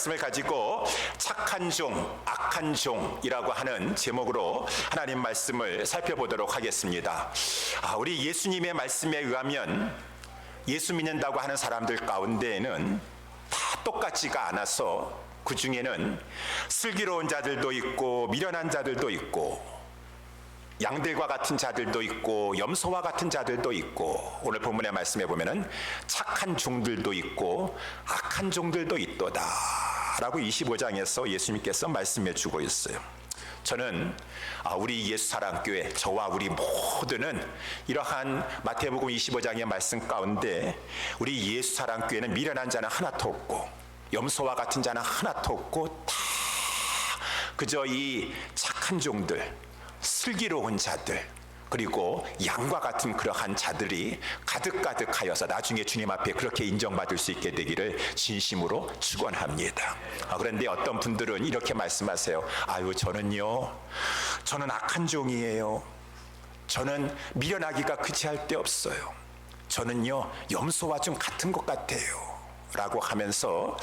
말씀을 가지고 착한 종, 악한 종이라고 하는 제목으로 하나님 말씀을 살펴보도록 하겠습니다. 우리 예수님의 말씀에 의하면 예수 믿는다고 하는 사람들 가운데에는 다 똑같지가 않아서 그 중에는 슬기로운 자들도 있고 미련한 자들도 있고 양들과 같은 자들도 있고 염소와 같은 자들도 있고 오늘 본문의 말씀에 보면은 착한 종들도 있고 악한 종들도 있도다 라고 25장에서 예수님께서 말씀해 주고 있어요. 저는 우리 예수사랑교회 저와 우리 모두는 이러한 마태복음 25장의 말씀 가운데 우리 예수사랑교회는 미련한 자는 하나도 없고 염소와 같은 자는 하나도 없고 다 그저 이 착한 종들 슬기로운 자들 그리고 양과 같은 그러한 자들이 가득가득하여서 나중에 주님 앞에 그렇게 인정받을 수 있게 되기를 진심으로 축원합니다. 그런데 어떤 분들은 이렇게 말씀하세요. 저는 악한 종이에요. 저는 미련하기가 그치할 데 없어요. 저는요 염소와 좀 같은 것 같아요 라고 하면서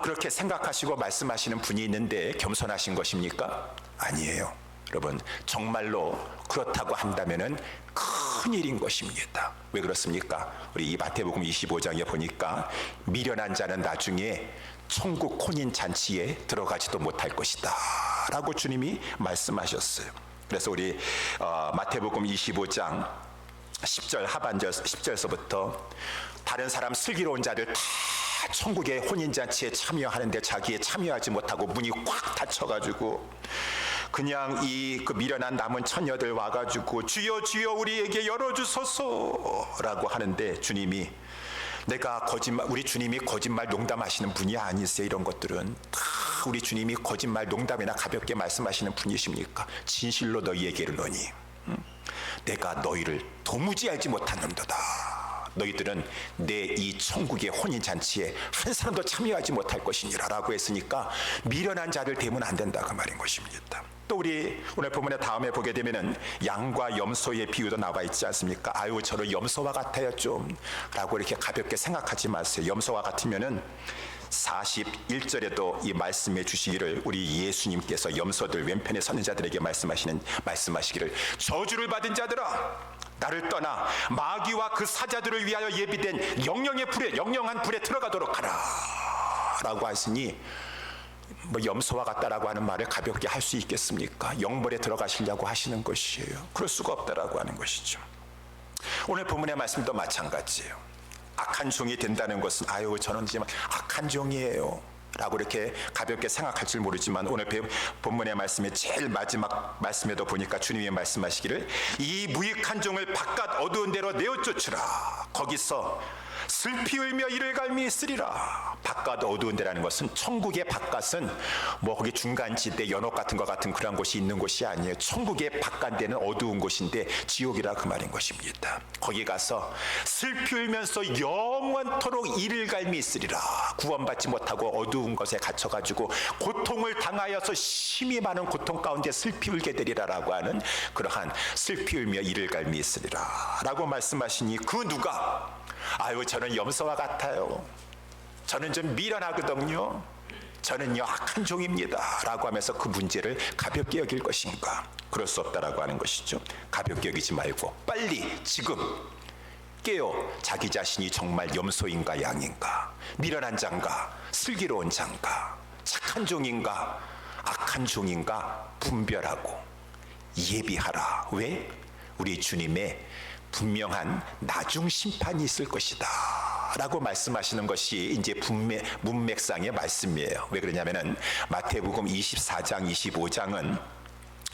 그렇게 생각하시고 말씀하시는 분이 있는데 겸손하신 것입니까? 아니에요. 여러분 정말로 그렇다고 한다면은 큰일인 것입니다. 왜 그렇습니까? 우리 이 마태복음 25장에 보니까 미련한 자는 나중에 천국 혼인 잔치에 들어가지도 못할 것이다 라고 주님이 말씀하셨어요. 그래서 우리 마태복음 25장 10절 하반절 10절서부터 다른 사람 슬기로운 자들 다 천국의 혼인잔치에 참여하는데 자기에 참여하지 못하고 문이 꽉 닫혀가지고 그냥 그 미련한 남은 처녀들 와가지고 주여 주여 우리에게 열어주소서 라고 하는데 주님이 우리 주님이 거짓말 농담하시는 분이 아니세요. 이런 것들은 다 우리 주님이 거짓말 농담이나 가볍게 말씀하시는 분이십니까? 진실로 너희에게 이르노니 내가 너희를 도무지 알지 못한 놈도다. 너희들은 내 이 천국의 혼인잔치에 한 사람도 참여하지 못할 것이니라 라고 했으니까 미련한 자들 되면 안 된다 그 말인 것입니다. 또 우리 오늘 본문의 다음에 보게 되면은 양과 염소의 비유도 나와 있지 않습니까? 저는 염소와 같아요 좀 라고 이렇게 가볍게 생각하지 마세요. 염소와 같으면은 41절에도 이 말씀해 주시기를 우리 예수님께서 염소들 왼편에 서는 자들에게 말씀하시기를 저주를 받은 자들아 나를 떠나 마귀와 그 사자들을 위하여 예비된 영영한 불에 들어가도록 하라 라고 하시니 염소와 같다라고 하는 말을 가볍게 할 수 있겠습니까? 영벌에 들어가시려고 하시는 것이에요. 그럴 수가 없다라고 하는 것이죠. 오늘 본문의 말씀도 마찬가지예요. 악한 종이 된다는 것은 저는 정말 악한 종이에요 라고 이렇게 가볍게 생각할 줄 모르지만 오늘 본문의 말씀의 제일 마지막 말씀에도 보니까 주님이 말씀하시기를 이 무익한 종을 바깥 어두운 데로 내어쫓으라. 거기서 슬피 울며 이를 갈미 있으리라. 바깥 어두운 데라는 것은 천국의 바깥은 거기 중간지대 연옥 같은 것 같은 그런 곳이 있는 곳이 아니에요. 천국의 바깥에는 어두운 곳인데 지옥이라 그 말인 것입니다. 거기 가서 슬피 울면서 영원토록 이를 갈미 있으리라. 구원받지 못하고 어두운 것에 갇혀가지고 고통을 당하여서 심히 많은 고통 가운데 슬피 울게 되리라라고 하는 그러한 슬피 울며 이를 갈미 있으리라 라고 말씀하시니 그 누가 저는 염소와 같아요. 저는 좀 미련하거든요. 저는요 악한 종입니다 라고 하면서 그 문제를 가볍게 여길 것인가? 그럴 수 없다라고 하는 것이죠. 가볍게 여기지 말고 빨리 지금 깨어 자기 자신이 정말 염소인가 양인가, 미련한 자인가 슬기로운 자인가, 착한 종인가 악한 종인가 분별하고 예비하라. 왜? 우리 주님의 분명한 나중 심판이 있을 것이다 라고 말씀하시는 것이 이제 문맥상의 말씀이에요. 왜 그러냐면은 마태복음 24장 25장은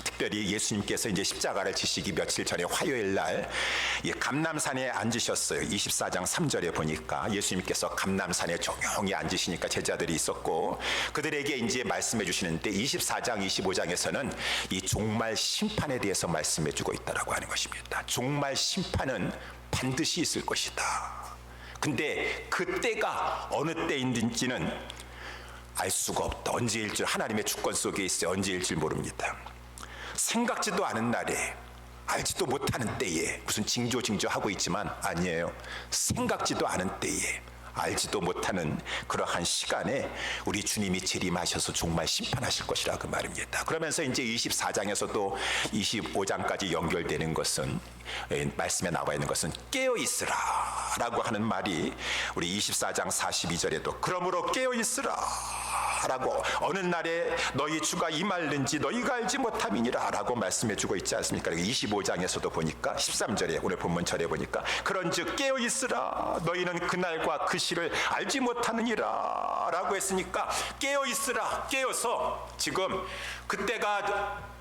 특별히 예수님께서 이제 십자가를 지시기 며칠 전에 화요일 날 감람산에 앉으셨어요. 24장 3절에 보니까 예수님께서 감람산에 조용히 앉으시니까 제자들이 있었고 그들에게 이제 말씀해 주시는데 24장 25장에서는 이 종말 심판에 대해서 말씀해 주고 있다라고 하는 것입니다. 종말 심판은 반드시 있을 것이다. 근데 그 때가 어느 때인지는 알 수가 없다. 언제일 줄 하나님의 주권 속에 있어요. 언제일 줄 모릅니다. 생각지도 않은 날에 알지도 못하는 때에 무슨 징조하고 있지만 아니에요. 생각지도 않은 때에 알지도 못하는 그러한 시간에 우리 주님이 재림하셔서 정말 심판하실 것이라 그 말입니다. 그러면서 이제 24장에서도 25장까지 연결되는 것은, 말씀에 나와 있는 것은 깨어 있으라 라고 하는 말이 우리 24장 42절에도 그러므로 깨어 있으라 라고, 어느 날에 너희 주가 임할는지 너희가 알지 못함이니라 라고 말씀해 주고 있지 않습니까? 25장에서도 보니까 13절에, 오늘 본문절에 보니까 그런즉 깨어 있으라 너희는 그날과 그 시를 알지 못하느니라 라고 했으니까 깨어 있으라, 깨어서 지금 그때가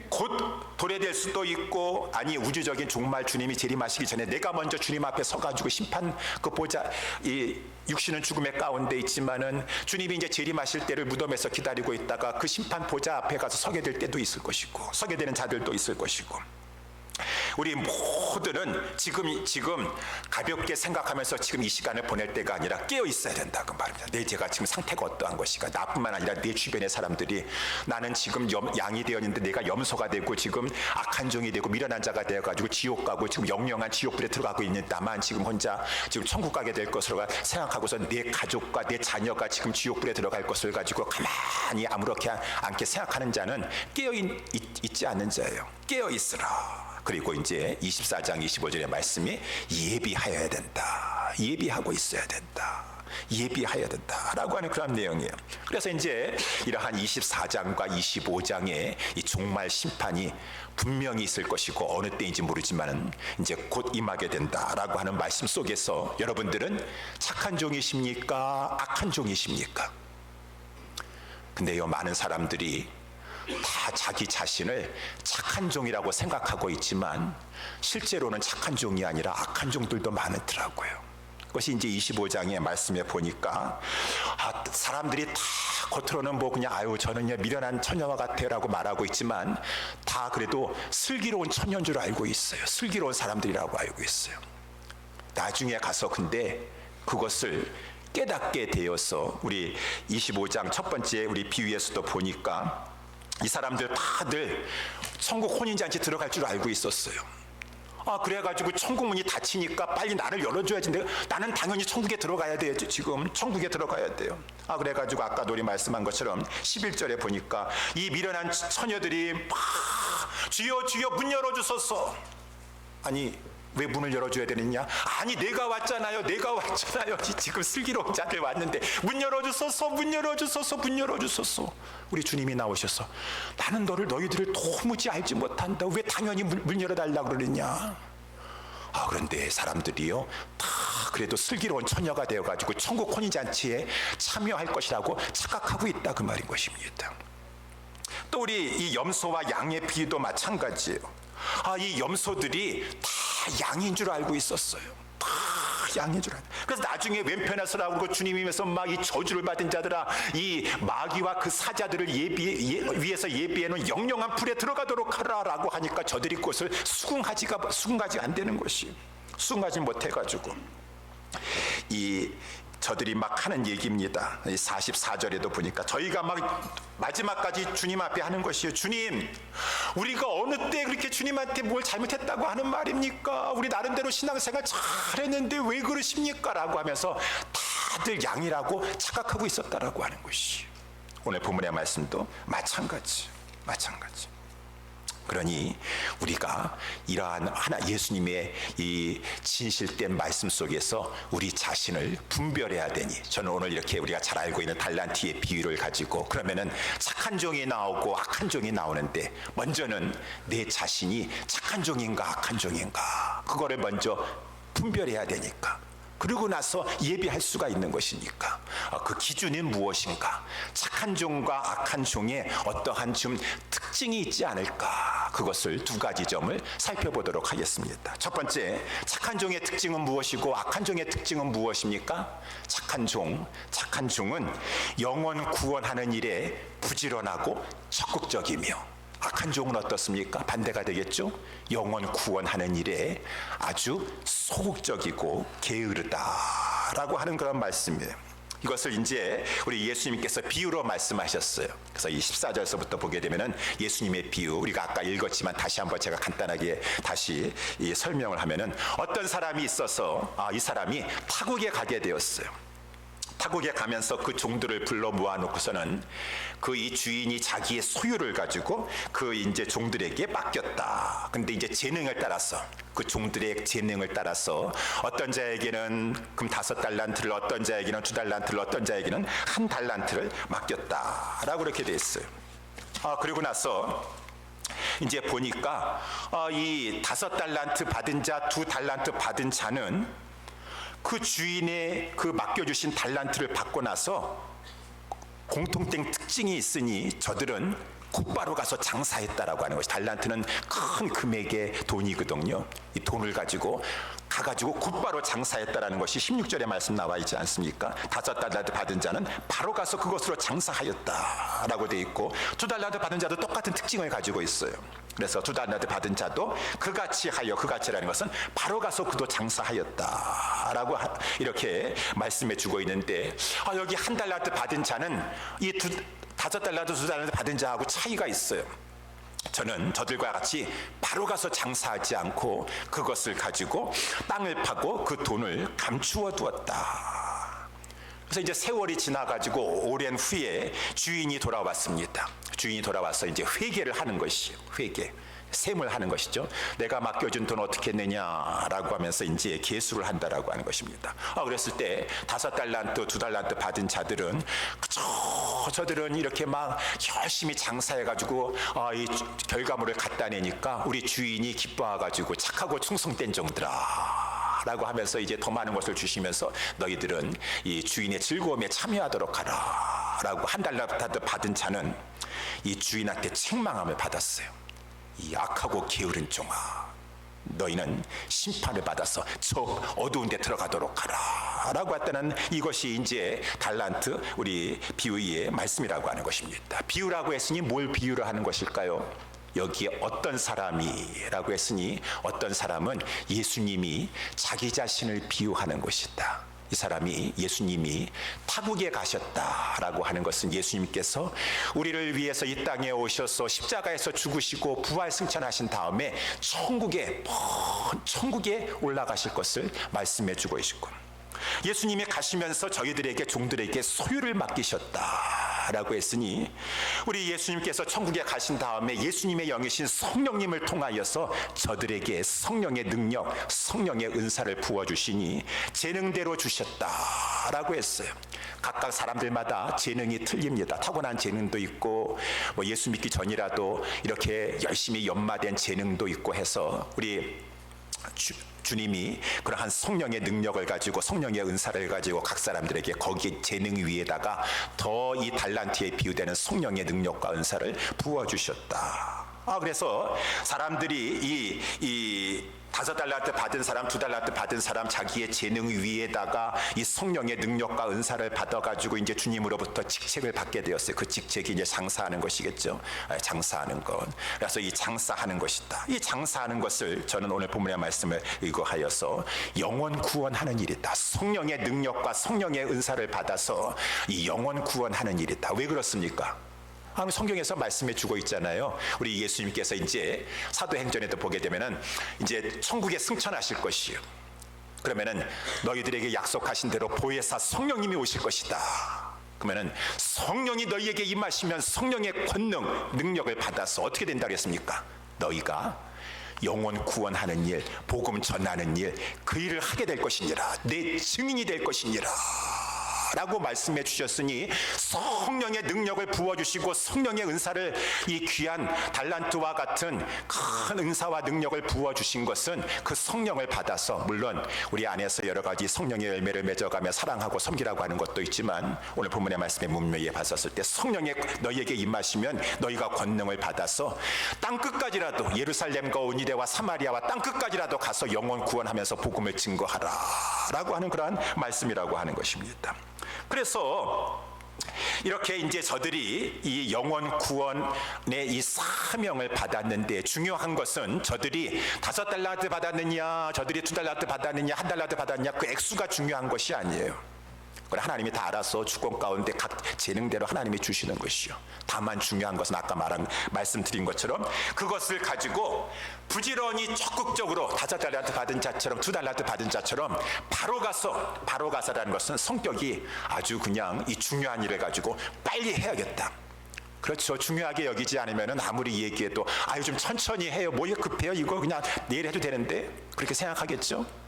곧 도래될 수도 있고, 아니 우주적인 종말 주님이 재림하시기 전에 내가 먼저 주님 앞에 서가지고 심판 그 보좌, 이 육신은 죽음의 가운데 있지만은 주님이 이제 재림하실 때를 무덤에서 기다리고 있다가 그 심판 보좌 앞에 가서 서게 될 때도 있을 것이고, 서게 되는 자들도 있을 것이고, 우리 모두는 지금 가볍게 생각하면서 지금 이 시간을 보낼 때가 아니라 깨어 있어야 된다고 말입니다. 제가 지금 상태가 어떠한 것인가, 나뿐만 아니라 내 주변의 사람들이 나는 지금 양이 되었는데 내가 염소가 되고 지금 악한 종이 되고 미련한 자가 되어가지고 지옥 가고 지금 영영한 지옥불에 들어가고 있는 나만 지금 혼자 지금 천국 가게 될 것으로 생각하고서 내 가족과 내 자녀가 지금 지옥불에 들어갈 것을 가지고 가만히 아무렇지 않게 생각하는 자는 깨어 있지 않는 자예요. 깨어 있으라. 그리고 이제 24장 25절의 말씀이 예비하여야 된다, 예비하고 있어야 된다, 예비하여야 된다라고 하는 그런 내용이에요. 그래서 이제 이러한 24장과 25장의 이 종말 심판이 분명히 있을 것이고 어느 때인지 모르지만 이제 곧 임하게 된다라고 하는 말씀 속에서 여러분들은 착한 종이십니까, 악한 종이십니까? 근데요, 많은 사람들이 다 자기 자신을 착한 종이라고 생각하고 있지만 실제로는 착한 종이 아니라 악한 종들도 많더라고요. 그것이 이제 25장의 말씀에 보니까 사람들이 다 겉으로는 뭐 그냥 아유 저는요 미련한 처녀와 같아요라고 말하고 있지만 다 그래도 슬기로운 처녀인 줄 알고 있어요. 슬기로운 사람들이라고 알고 있어요. 나중에 가서 근데 그것을 깨닫게 되어서 우리 25장 첫 번째 우리 비유에서도 보니까 이 사람들 다들 천국 혼인잔치 들어갈 줄 알고 있었어요. 그래가지고 천국 문이 닫히니까 빨리 나를 열어줘야지. 나는 당연히 천국에 들어가야 돼요. 지금 천국에 들어가야 돼요. 그래가지고 아까 우리 말씀한 것처럼 11절에 보니까 이 미련한 처녀들이 막 주여 주여 문 열어주소서. 아니 왜 문을 열어줘야 되느냐? 아니 내가 왔잖아요. 지금 슬기로운 자들 왔는데 문 열어주소서, 문 열어주소서, 문 열어주소서. 우리 주님이 나오셔서 나는 너희들을 도무지 알지 못한다. 왜 당연히 문 열어달라고 그러느냐? 그런데 사람들이요 다 그래도 슬기로운 처녀가 되어가지고 천국 혼인잔치에 참여할 것이라고 착각하고 있다 그 말인 것입니다. 또 우리 이 염소와 양의 비유도 마찬가지예요. 이 염소들이 다 양인 줄 알고 있었어요. 다 양인 줄 알고. 그래서 나중에 왼편에 서라고 그러고 주님이면서 막 이 저주를 받은 자들아, 이 마귀와 그 사자들을 위해서 예비해놓은 영영한 불에 들어가도록 하라라고 하니까 저들이 그것을 수긍하지 안 되는 것이, 수긍하지 못해가지고 저들이 막 하는 얘기입니다. 44절에도 보니까 저희가 막 마지막까지 주님 앞에 하는 것이에요. 주님, 우리가 어느 때 그렇게 주님한테 뭘 잘못했다고 하는 말입니까? 우리 나름대로 신앙생활 잘했는데 왜 그러십니까? 라고 하면서 다들 양이라고 착각하고 있었다라고 하는 것이, 오늘 본문의 말씀도 마찬가지. 그러니 우리가 이러한 예수님의 이 진실된 말씀 속에서 우리 자신을 분별해야 되니, 저는 오늘 이렇게 우리가 잘 알고 있는 달란트의 비유를 가지고 그러면은 착한 종이 나오고 악한 종이 나오는데 먼저는 내 자신이 착한 종인가 악한 종인가 그거를 먼저 분별해야 되니까, 그러고 나서 예비할 수가 있는 것이니까 그 기준이 무엇인가, 착한 종과 악한 종의 어떠한 좀 특징이 있지 않을까, 그것을 두 가지 점을 살펴보도록 하겠습니다. 첫 번째, 착한 종의 특징은 무엇이고 악한 종의 특징은 무엇입니까? 착한 종은 영혼 구원하는 일에 부지런하고 적극적이며, 악한 종은 어떻습니까? 반대가 되겠죠? 영혼 구원하는 일에 아주 소극적이고 게으르다라고 하는 그런 말씀이에요. 이것을 이제 우리 예수님께서 비유로 말씀하셨어요. 그래서 이 14절서부터 보게 되면은 예수님의 비유, 우리가 아까 읽었지만 다시 한번 제가 간단하게 다시 이 설명을 하면은, 어떤 사람이 있어서 이 사람이 타국에 가게 되었어요. 타국에 가면서 그 종들을 불러 모아놓고서는 그 이 주인이 자기의 소유를 가지고 그 이제 종들에게 맡겼다. 근데 이제 재능을 따라서, 그 종들의 재능을 따라서 어떤 자에게는 금 5달란트를, 어떤 자에게는 2달란트를, 어떤 자에게는 1달란트를 맡겼다라고 그렇게 돼 있어요. 그리고 나서 이제 보니까 이 5달란트 받은 자, 2달란트 받은 자는 그 주인의 그 맡겨주신 달란트를 받고 나서 공통된 특징이 있으니 저들은 곧바로 가서 장사했다라고 하는 것이, 달란트는 큰 금액의 돈이거든요. 이 돈을 가지고 가가지고 곧바로 장사했다라는 것이 16절에 말씀 나와 있지 않습니까? 5달란트 받은 자는 바로 가서 그것으로 장사하였다라고 돼 있고, 2달란트 받은 자도 똑같은 특징을 가지고 있어요. 그래서 2달란트 받은 자도 그같이 하여, 그같이라는 것은 바로 가서 그도 장사하였다라고 이렇게 말씀해 주고 있는데, 여기 1달란트 받은 자는 이 5달란트, 2달란트 받은 자하고 차이가 있어요. 저는 저들과 같이 바로 가서 장사하지 않고 그것을 가지고 땅을 파고 그 돈을 감추어 두었다. 그래서 이제 세월이 지나가지고 오랜 후에 주인이 돌아왔습니다. 주인이 돌아와서 이제 회개를 하는 것이요, 회개. 셈을 하는 것이죠. 내가 맡겨준 돈 어떻게 했느냐라고 하면서 이제 계수를 한다라고 하는 것입니다. 그랬을 때 5달란트, 2달란트 받은 자들은 저들은 이렇게 막 열심히 장사해가지고 이 결과물을 갖다 내니까 우리 주인이 기뻐해가지고 착하고 충성된 종들아 라고 하면서 이제 더 많은 것을 주시면서 너희들은 이 주인의 즐거움에 참여하도록 하라 라고 1달란트 받은 자는 이 주인한테 책망함을 받았어요. 이 악하고 게으른 종아, 너희는 심판을 받아서 저 어두운 데 들어가도록 하라 라고 했다는, 이것이 이제 달란트 우리 비유의 말씀이라고 하는 것입니다. 비유라고 했으니 뭘 비유를 하는 것일까요? 여기에 어떤 사람이라고 했으니, 어떤 사람은 예수님이 자기 자신을 비유하는 것이다. 이 사람이 예수님이 타국에 가셨다라고 하는 것은, 예수님께서 우리를 위해서 이 땅에 오셔서 십자가에서 죽으시고 부활 승천하신 다음에 천국에 올라가실 것을 말씀해 주고 계시고, 예수님이 가시면서 저희들에게, 종들에게 소유를 맡기셨다라고 했으니, 우리 예수님께서 천국에 가신 다음에 예수님의 영이신 성령님을 통하여서 저들에게 성령의 능력, 성령의 은사를 부어주시니 재능대로 주셨다라고 했어요. 각각 사람들마다 재능이 틀립니다. 타고난 재능도 있고, 예수 믿기 전이라도 이렇게 열심히 연마된 재능도 있고 해서, 우리 주님이 그러한 성령의 능력을 가지고, 성령의 은사를 가지고 각 사람들에게 거기에 재능 위에다가 더 이 달란트에 비유되는 성령의 능력과 은사를 부어주셨다. 그래서 사람들이 이 5달란트 받은 사람, 2달란트 받은 사람, 자기의 재능 위에다가 이 성령의 능력과 은사를 받아가지고 이제 주님으로부터 직책을 받게 되었어요. 그 직책이 이제 장사하는 것이겠죠. 장사하는 것. 그래서 이 장사하는 것이다. 이 장사하는 것을 저는 오늘 본문의 말씀을 의거하여서 영혼 구원하는 일이다. 성령의 능력과 성령의 은사를 받아서 이 영혼 구원하는 일이다. 왜 그렇습니까? 성경에서 말씀해 주고 있잖아요. 우리 예수님께서 이제 사도행전에도 보게 되면은 이제 천국에 승천하실 것이요. 그러면은 너희들에게 약속하신 대로 보혜사 성령님이 오실 것이다. 그러면은 성령이 너희에게 임하시면 성령의 권능, 능력을 받아서 어떻게 된다 그랬습니까? 너희가 영혼 구원하는 일, 복음 전하는 일, 그 일을 하게 될 것이니라. 내 증인이 될 것이니라 라고 말씀해 주셨으니, 성령의 능력을 부어주시고 성령의 은사를, 이 귀한 달란트와 같은 큰 은사와 능력을 부어주신 것은 그 성령을 받아서, 물론 우리 안에서 여러 가지 성령의 열매를 맺어가며 사랑하고 섬기라고 하는 것도 있지만, 오늘 본문의 말씀에 문명에 봤었을 때 성령의 너희에게 임하시면 너희가 권능을 받아서 땅끝까지라도, 예루살렘과 온유대와 사마리아와 땅끝까지라도 가서 영혼 구원하면서 복음을 증거하라 라고 하는 그러한 말씀이라고 하는 것입니다. 그래서 이렇게 이제 저들이 이 영혼 구원의 이 사명을 받았는데, 중요한 것은 저들이 5달란트 받았느냐, 저들이 2달란트 받았느냐, 1달란트 받았느냐, 그 액수가 중요한 것이 아니에요. 그걸 하나님이 다 알아서 주권 가운데 각 재능대로 하나님이 주시는 것이요. 다만 중요한 것은 아까 말씀드린 것처럼 그것을 가지고 부지런히 적극적으로 5달란트 받은 자처럼 2달란트 받은 자처럼 바로 가서라는 것은 성격이 아주 그냥 이 중요한 일을 가지고 빨리 해야겠다. 그렇죠. 중요하게 여기지 않으면 아무리 얘기해도 좀 천천히 해요. 뭐에 급해요. 이거 그냥 내일 해도 되는데 그렇게 생각하겠죠.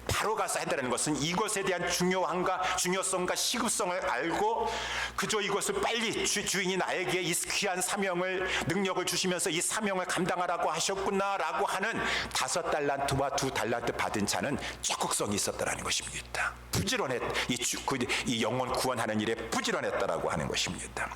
바로 가서 한다는 것은 이것에 대한 중요성과 시급성을 알고 그저 이것을 빨리 주인이 나에게 이 귀한 사명을 능력을 주시면서 이 사명을 감당하라고 하셨구나라고 하는 5달란트와 2달란트 받은 자는 적극성이 있었다라는 것입니다. 이 영혼 구원하는 일에 부지런했다라고 하는 것입니다.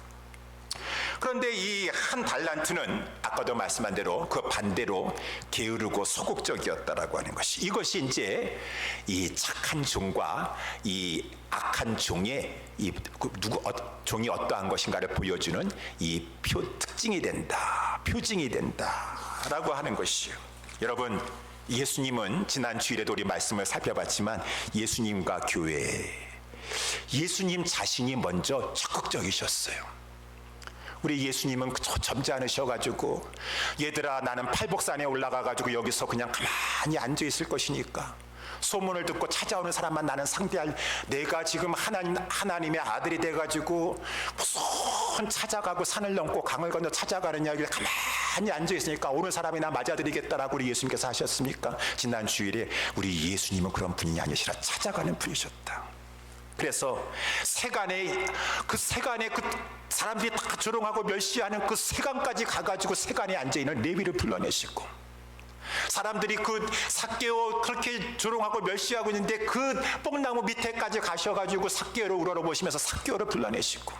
그런데 이 한 달란트는 아까도 말씀한 대로 그 반대로 게으르고 소극적이었다라고 하는 것이, 이것이 이제 이 착한 종과 이 악한 종의 종이 어떠한 것인가를 보여주는 이 표징이 된다라고 하는 것이요. 여러분, 예수님은 지난 주일에도 우리 말씀을 살펴봤지만 예수님과 교회, 예수님 자신이 먼저 적극적이셨어요. 우리 예수님은 점잖으셔가지고 얘들아 나는 팔복산에 올라가가지고 여기서 그냥 가만히 앉아있을 것이니까 소문을 듣고 찾아오는 사람만 나는 상대할, 내가 지금 하나님의 아들이 돼가지고 무슨 찾아가고 산을 넘고 강을 건너 찾아가느냐, 여기 가만히 앉아있으니까 오는 사람이나 맞아드리겠다라고 우리 예수님께서 하셨습니까? 지난 주일에 우리 예수님은 그런 분이 아니시라 찾아가는 분이셨다. 그래서 세간에 그 사람들이 다 조롱하고 멸시하는 그 세간까지 가가지고 세간에 앉아있는 레위를 불러내시고, 사람들이 그 삭개오 그렇게 조롱하고 멸시하고 있는데 그 뽕나무 밑에까지 가셔가지고 삭개오를 우러러보시면서 삭개오를 불러내시고,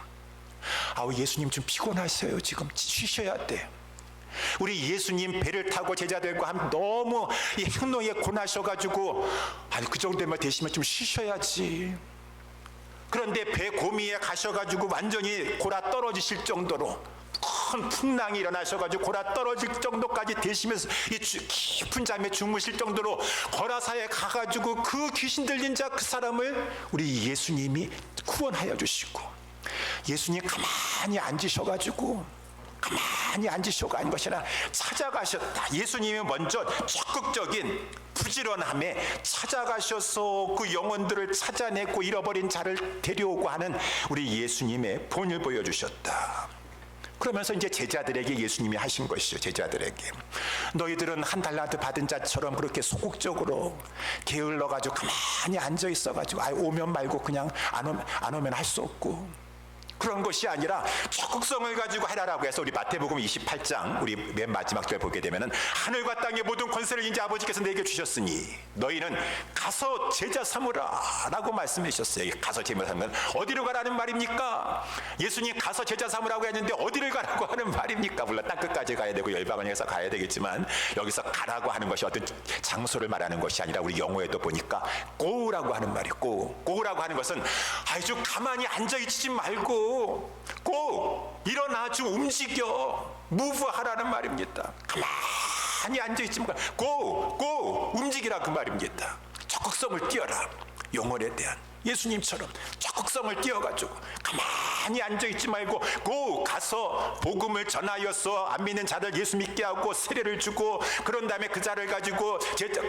예수님 좀 피곤하세요. 지금 쉬셔야 돼. 우리 예수님 배를 타고 제자들과 함께 너무 이 행로에 고나셔가지고 그 정도면 되시면 좀 쉬셔야지. 그런데 배 고미에 가셔가지고 완전히 골아 떨어지실 정도로 큰 풍랑이 일어나셔가지고 골아 떨어질 정도까지 되시면서 이 깊은 잠에 주무실 정도로 거라사에 가가지고 그 귀신 들린 자 그 사람을 우리 예수님이 구원하여 주시고, 예수님 가만히 앉으셔가지고 가만히 앉으시고 한 것이라 찾아가셨다. 예수님이 먼저 적극적인 부지런함에 찾아가셔서 그 영혼들을 찾아내고 잃어버린 자를 데려오고 하는 우리 예수님의 본을 보여주셨다. 그러면서 이제 제자들에게 예수님이 하신 것이죠. 제자들에게 너희들은 한 달란트 받은 자처럼 그렇게 소극적으로 게을러가지고 가만히 앉아있어가지고 오면 말고 그냥 안 오면 할 수 없고, 그런 것이 아니라 적극성을 가지고 하라라고 해서 우리 마태복음 28장 우리 맨 마지막 절 보게 되면은 하늘과 땅의 모든 권세를 이제 아버지께서 내게 주셨으니 너희는 가서 제자 삼으라 라고 말씀하셨어요. 가서 제자 삼으라 어디로 가라는 말입니까? 예수님 가서 제자 삼으라고 했는데 어디를 가라고 하는 말입니까? 물론 땅끝까지 가야 되고 열방을 향해서 가야 되겠지만 여기서 가라고 하는 것이 어떤 장소를 말하는 것이 아니라 우리 영어에도 보니까 고라고 하는 말이 고라고 하는 것은 아주 가만히 앉아있지 말고 고 일어나 좀 움직여 무브하라는 말입니다. 가만히 앉아있지 말고 고 움직이라 그 말입니다. 적극성을 띄어라. 영혼에 대한 예수님처럼 적극성을 띄어가지고 가만히 앉아있지 말고 가서 복음을 전하여서 안 믿는 자들 예수 믿게 하고 세례를 주고 그런 다음에 그 자를 가지고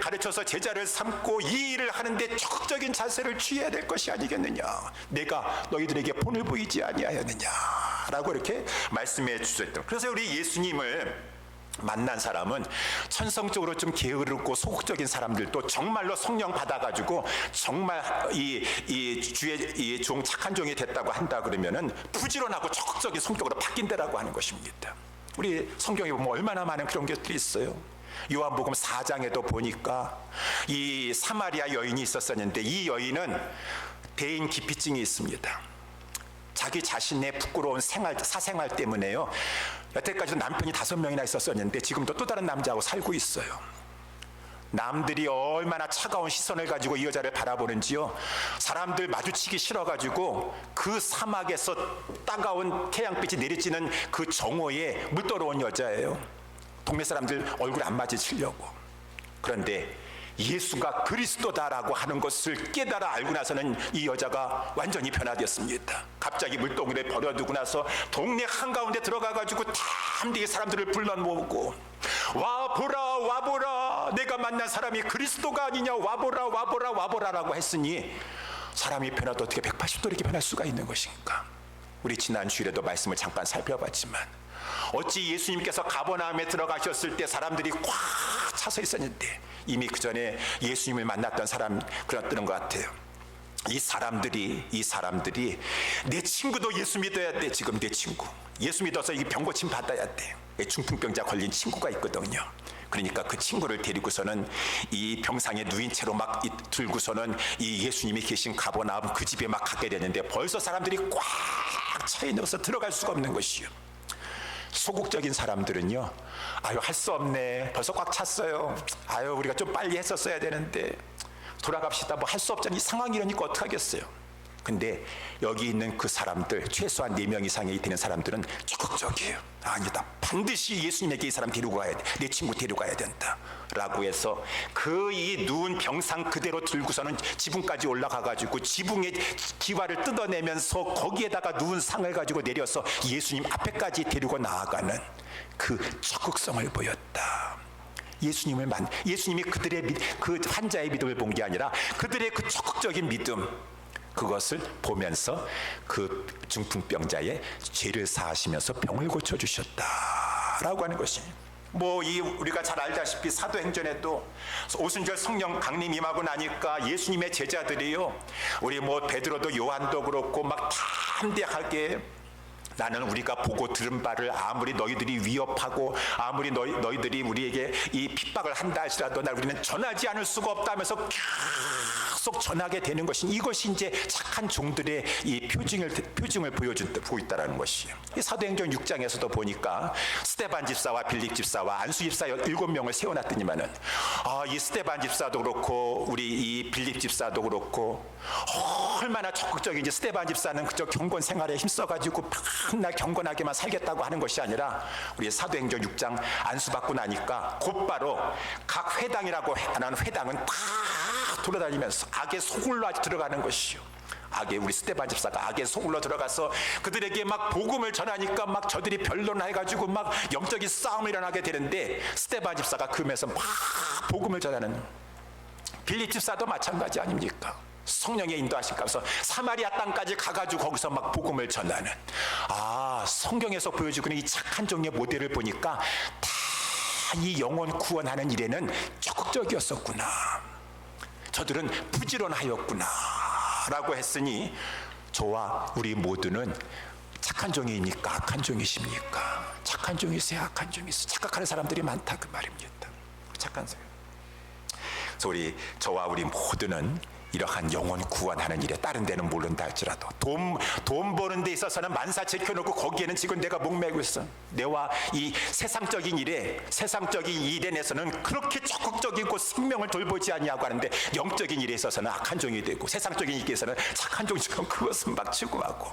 가르쳐서 제자를 삼고 이 일을 하는데 적극적인 자세를 취해야 될 것이 아니겠느냐. 내가 너희들에게 본을 보이지 아니하였느냐라고 이렇게 말씀해 주셨던. 그래서 우리 예수님을 만난 사람은 천성적으로 좀 게으르고 소극적인 사람들도 정말로 성령 받아가지고 정말 이 주의 이 종 착한 종이 됐다고 한다 그러면은 부지런하고 적극적인 성격으로 바뀐다라고 하는 것입니다. 우리 성경에 보면 얼마나 많은 그런 것들이 있어요. 요한복음 4장에도 보니까 이 사마리아 여인이 있었었는데 이 여인은 대인 기피증이 있습니다. 자기 자신의 부끄러운 사생활 때문에요. 여태까지도 남편이 5명이나 있었었는데 지금도 또 다른 남자하고 살고 있어요. 남들이 얼마나 차가운 시선을 가지고 이 여자를 바라보는지요. 사람들 마주치기 싫어가지고 그 사막에서 따가운 태양빛이 내리쬐는 그 정오에 물들어온 여자예요. 동네 사람들 얼굴 안 마주치려고. 그런데 예수가 그리스도다라고 하는 것을 깨달아 알고 나서는 이 여자가 완전히 변화되었습니다. 갑자기 물동이를 버려두고 나서 동네 한가운데 들어가가지고 탐대게 사람들을 불러 모으고, 와보라 와보라, 내가 만난 사람이 그리스도가 아니냐, 와보라 와보라 와보라라고 했으니 사람이 변화도 어떻게 180도 이렇게 변할 수가 있는 것인가. 우리 지난 주일에도 말씀을 잠깐 살펴봤지만 어찌 예수님께서 가버나움에 들어가셨을 때 사람들이 꽉 차서 있었는데 이미 그 전에 예수님을 만났던 사람 그랬던 것 같아요. 이 사람들이 내 친구도 예수 믿어야 돼. 지금 내 친구 예수 믿어서 이 병 고침 받아야 돼. 중풍병자 걸린 친구가 있거든요. 그러니까 그 친구를 데리고서는 이 병상에 누인 채로 막 들고서는 이 예수님이 계신 가버나움 그 집에 막 가게 되는데 벌써 사람들이 꽉 차 있어서 들어갈 수가 없는 것이요. 소극적인 사람들은요, 아유 할 수 없네, 벌써 꽉 찼어요, 아유 우리가 좀 빨리 했었어야 되는데 돌아갑시다, 뭐 할 수 없잖니, 이 상황이 이러니까 어떡하겠어요. 근데 여기 있는 그 사람들, 최소한 4명 이상이 되는 사람들은 적극적이에요. 아니다, 반드시 예수님에게 이 사람 데리고 가야 돼, 내 친구 데려가야 된다 라고 해서 그 이 누운 병상 그대로 들고서는 지붕까지 올라가가지고 지붕의 기와를 뜯어내면서 거기에다가 누운 상을 가지고 내려서 예수님 앞에까지 데리고 나아가는 그 적극성을 보였다. 예수님이 그들의 그 환자의 믿음을 본 게 아니라 그들의 그 적극적인 믿음, 그것을 보면서 그 중풍병자의 죄를 사하시면서 병을 고쳐주셨다라고 하는 것입니다. 우리가 잘 알다시피 사도행전에도 오순절 성령 강림 임하고 나니까 예수님의 제자들이요, 우리 베드로도 요한도 그렇고 막 담대하게, 나는 우리가 보고 들은 바를 아무리 너희들이 위협하고 아무리 너희들이 우리에게 이 핍박을 한다 할지라도 우리는 전하지 않을 수가 없다 하면서 계속 전하게 되는 것이, 이것이 이제 착한 종들의 이 표징을 보고 있다는 것이에요. 이 사도행전 6장에서도 보니까 스데반 집사와 빌립 집사와 안수 집사 7명을 세워놨더니만은 이 스데반 집사도 그렇고 우리 이 빌립 집사도 그렇고 얼마나 적극적인지. 스데반 집사는 그저 경건 생활에 힘써가지고 맨날 경건하게만 살겠다고 하는 것이 아니라 우리 사도행전 6장 안수받고 나니까 곧바로 각 회당이라고 하는 회당은 다 돌아다니면서 악의 소굴로 들어가는 것이요. 우리 스데반 집사가 악의 소굴로 들어가서 그들에게 막 복음을 전하니까 막 저들이 변론해가지고 막 영적인 싸움이 일어나게 되는데 스데반 집사가 금에서 막 복음을 전하는, 빌립 집사도 마찬가지 아닙니까? 성령의 인도하실까서 사마리아 땅까지 가가지고 거기서 막 복음을 전하는, 성경에서 보여주고 있는 이 착한 종의 모델을 보니까 다 이 영혼 구원하는 일에는 적극적이었었구나, 저들은 부지런하였구나 라고 했으니 저와 우리 모두는 착한 종이입니까? 악한 종이십니까? 착한 종이세요? 악한 종이세요? 착각하는 사람들이 많다 그 말입니다. 착한 사람. 그래서 저와 우리 모두는 이러한 영혼 구원하는 일에, 다른 데는 모른다 할지라도 돈 버는 데 있어서는 만사 제켜놓고 거기에는 지금 내가 목매고 있어. 내와 이 세상적인 일에 내서는 그렇게 적극적이고 생명을 돌보지 아니하고 하는데 영적인 일에 있어서는 악한 종이 되고 세상적인 일에 있어서는 착한 종처럼 그것은 막 추구하고.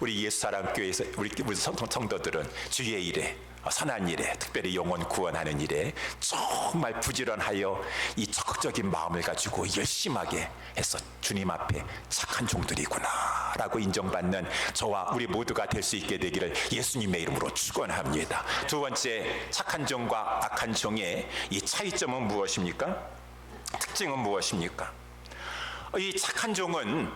우리 예수사랑교회에서 우리 성도들은 주의 일에, 선한 일에, 특별히 영혼 구원하는 일에 정말 부지런하여 이 적극적인 마음을 가지고 열심하게 해서 주님 앞에 착한 종들이구나 라고 인정받는 저와 우리 모두가 될 수 있게 되기를 예수님의 이름으로 축원합니다. 두 번째, 착한 종과 악한 종의 이 차이점은 무엇입니까? 특징은 무엇입니까? 이 착한 종은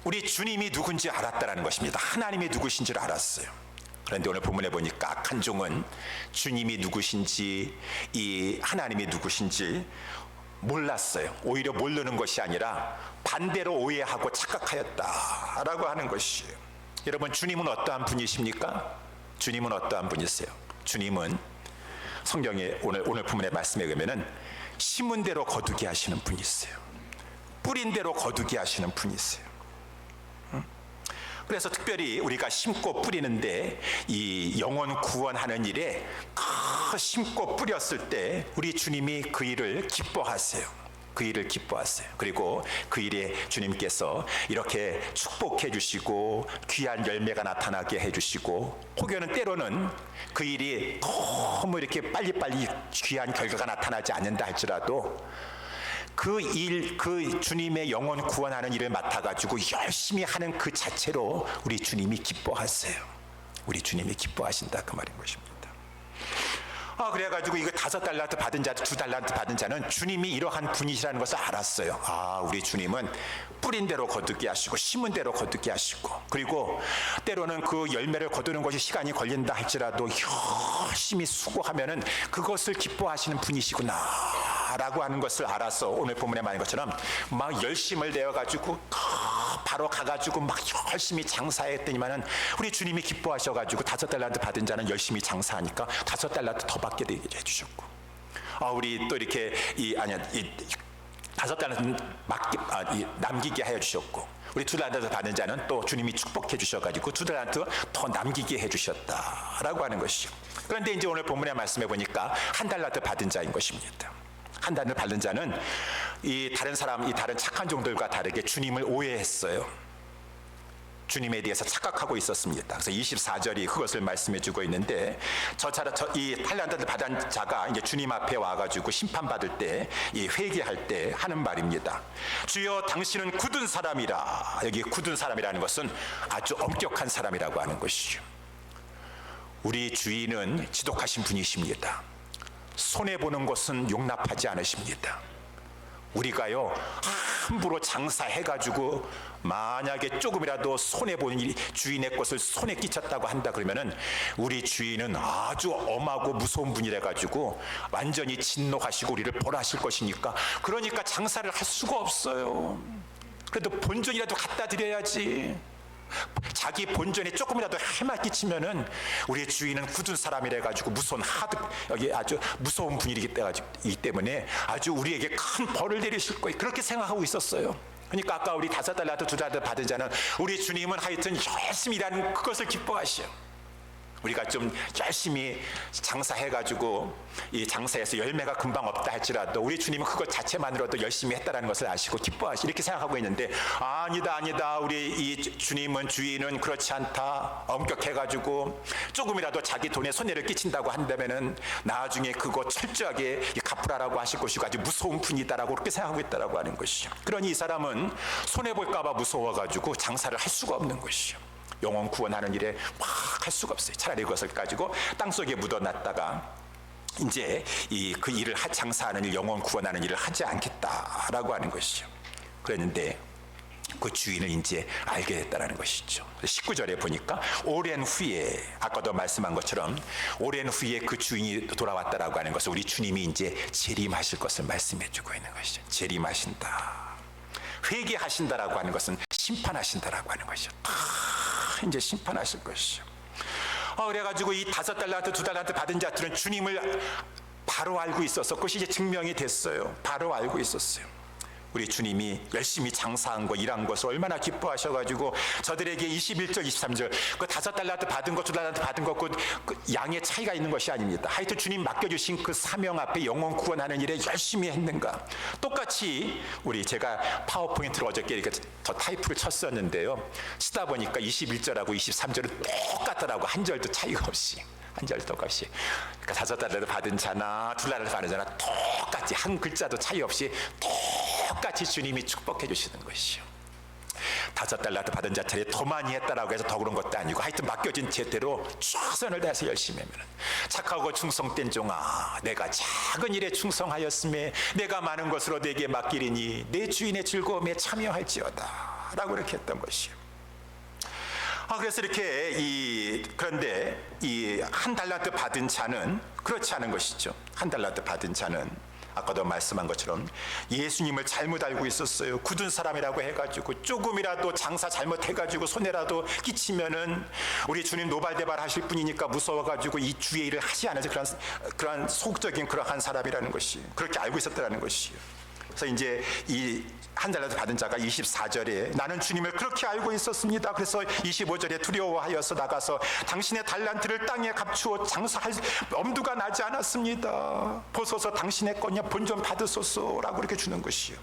우리 주님이 누군지 알았다는 것입니다. 하나님이 누구신지를 알았어요. 그런데 오늘 본문에 보니까 악한 종은 주님이 누구신지, 이 하나님이 누구신지 몰랐어요. 오히려 모르는 것이 아니라 반대로 오해하고 착각하였다라고 하는 것이에요. 여러분, 주님은 어떠한 분이십니까? 주님은 어떠한 분이세요? 주님은 성경에 오늘 본문의 말씀에 의하면은 심은 대로 거두게 하시는 분이세요. 뿌린 대로 거두게 하시는 분이세요. 그래서 특별히 우리가 심고 뿌리는데, 이 영혼 구원하는 일에 심고 뿌렸을 때 우리 주님이 그 일을 기뻐하세요. 그 일을 기뻐하세요. 그리고 그 일에 주님께서 이렇게 축복해 주시고 귀한 열매가 나타나게 해 주시고, 혹여는 때로는 그 일이 너무 이렇게 빨리빨리 귀한 결과가 나타나지 않는다 할지라도 그 일, 그 주님의 영혼 구원하는 일을 맡아가지고 열심히 하는 그 자체로 우리 주님이 기뻐하세요. 우리 주님이 기뻐하신다, 그 말인 것입니다. 그래가지고 이거 5달란트 받은 자, 2달란트 받은 자는 주님이 이러한 분이시라는 것을 알았어요. 우리 주님은 뿌린 대로 거두게 하시고 심은 대로 거두게 하시고, 그리고 때로는 그 열매를 거두는 것이 시간이 걸린다 할지라도 열심히 수고하면은 그것을 기뻐하시는 분이시구나 라고 하는 것을 알아서 오늘 본문에 말한 것처럼 막 열심을 내어가지고 바로 가가지고 막 열심히 장사했더니만은 우리 주님이 기뻐하셔가지고 5달란트 받은 자는 열심히 장사하니까 5달란트 더 받게 되게 해주셨고, 우리 또 이렇게 5달란트 남기게 하여 주셨고, 우리 2달란트 받은 자는 또 주님이 축복해 주셔가지고 2달란트 더 남기게 해주셨다라고 하는 것이죠. 그런데 이제 오늘 본문에 말씀해 보니까 1달란트 받은 자인 것입니다. 1달란트 받은 자는 이 다른 착한 종들과 다르게 주님을 오해했어요. 주님에 대해서 착각하고 있었습니다. 그래서 24절이 그것을 말씀해 주고 있는데, 이 달란트를 받은 자가 이제 주님 앞에 와가지고 심판받을 때, 이 회개할 때 하는 말입니다. 주여, 당신은 굳은 사람이라. 여기 굳은 사람이라는 것은 아주 엄격한 사람이라고 하는 것이죠. 우리 주인은 지독하신 분이십니다. 손해보는 것은 용납하지 않으십니다. 우리가요, 함부로 장사해가지고 만약에 조금이라도 손해보는 일이, 주인의 것을 손에 끼쳤다고 한다 그러면은 우리 주인은 아주 엄하고 무서운 분이라 가지고 완전히 진노하시고 우리를 벌하실 것이니까, 그러니까 장사를 할 수가 없어요. 그래도 본전이라도 갖다 드려야지. 자기 본전에 조금이라도 해마 끼치면은 우리 주인은 굳은 사람이라 가지고 무서운 여기 아주 무서운 분이기 때문에 아주 우리에게 큰 벌을 내리실 거예요. 그렇게 생각하고 있었어요. 그러니까 아까 우리 5달란트 2달란트 받은 자는 우리 주님은 하여튼 열심히 일하는 그것을 기뻐하시오. 우리가 좀 열심히 장사해가지고 이 장사에서 열매가 금방 없다 할지라도 우리 주님은 그것 자체만으로도 열심히 했다는 것을 아시고 기뻐하시, 이렇게 생각하고 있는데, 아니다, 우리 이 주인은 그렇지 않다. 엄격해가지고 조금이라도 자기 돈에 손해를 끼친다고 한다면은 나중에 그거 철저하게 갚으라고 하실 것이고 아주 무서운 분이다라고 그렇게 생각하고 있다라고 하는 것이죠. 그러니 이 사람은 손해볼까봐 무서워가지고 장사를 할 수가 없는 것이죠. 영혼 구원하는 일에 막 할 수가 없어요. 차라리 그것을 가지고 땅속에 묻어놨다가 이제 그 일을 장사하는 일, 영혼 구원하는 일을 하지 않겠다라고 하는 것이죠. 그랬는데 그 주인을 이제 알게 됐다는 것이죠. 19절에 보니까 오랜 후에, 아까도 말씀한 것처럼 오랜 후에 그 주인이 돌아왔다라고 하는 것을 우리 주님이 이제 재림하실 것을 말씀해 주고 있는 것이죠. 재림하신다. 회개하신다라고 하는 것은 심판하신다라고 하는 것이죠. 이제 심판하실 것이죠. 그래가지고 이 5달란트 2달란트 받은 자들은 주님을 바로 알고 있어서 그것이 이제 증명이 됐어요. 바로 알고 있었어요. 우리 주님이 열심히 장사한 거, 일한 것을 얼마나 기뻐하셔가지고 저들에게 21절 23절 그 5달란트 받은 것 2달란트 받은 것 그 양의 차이가 있는 것이 아닙니다. 하여튼 주님 맡겨주신 그 사명 앞에 영혼 구원하는 일에 열심히 했는가. 똑같이 제가 파워포인트를 어저께 이렇게 더 타이프를 쳤었는데요, 치다 보니까 21절하고 23절은 똑같더라고. 한 절도 차이가 없이, 한 절도 없이. 그러니까 5달란트 받은 자나 2달란트 받은 자나 똑같이 한 글자도 차이 없이 똑같이 주님이 축복해 주시는 것이요. 5달란트 받은 자 차례 더 많이 했다라고 해서 더 그런 것도 아니고, 하여튼 맡겨진 제대로 최선을 다해서 열심히 하면, 착하고 충성된 종아, 내가 작은 일에 충성하였음에 내가 많은 것으로 내게 맡기리니 내 주인의 즐거움에 참여할지어다 라고 이렇게 했던 것이요. 그래서 이렇게 그런데 이 1달란트 받은 자는 그렇지 않은 것이죠. 1달란트 받은 자는 아까도 말씀한 것처럼 예수님을 잘못 알고 있었어요. 굳은 사람이라고 해가지고 조금이라도 장사 잘못해가지고 손해라도 끼치면은 우리 주님 노발대발 하실 분이니까 무서워가지고 이 주의 일을 하지 않아서 그런 속적인 그러한 사람이라는 것이, 그렇게 알고 있었다는 것이요. 그래서 이제 이 한 달란트 받은 자가 24절에 나는 주님을 그렇게 알고 있었습니다. 그래서 25절에 두려워하여서 나가서 당신의 달란트를 땅에 감추어 장사할 엄두가 나지 않았습니다. 보소서 당신의 거냐 본전 받으소서라고 이렇게 주는 것이요.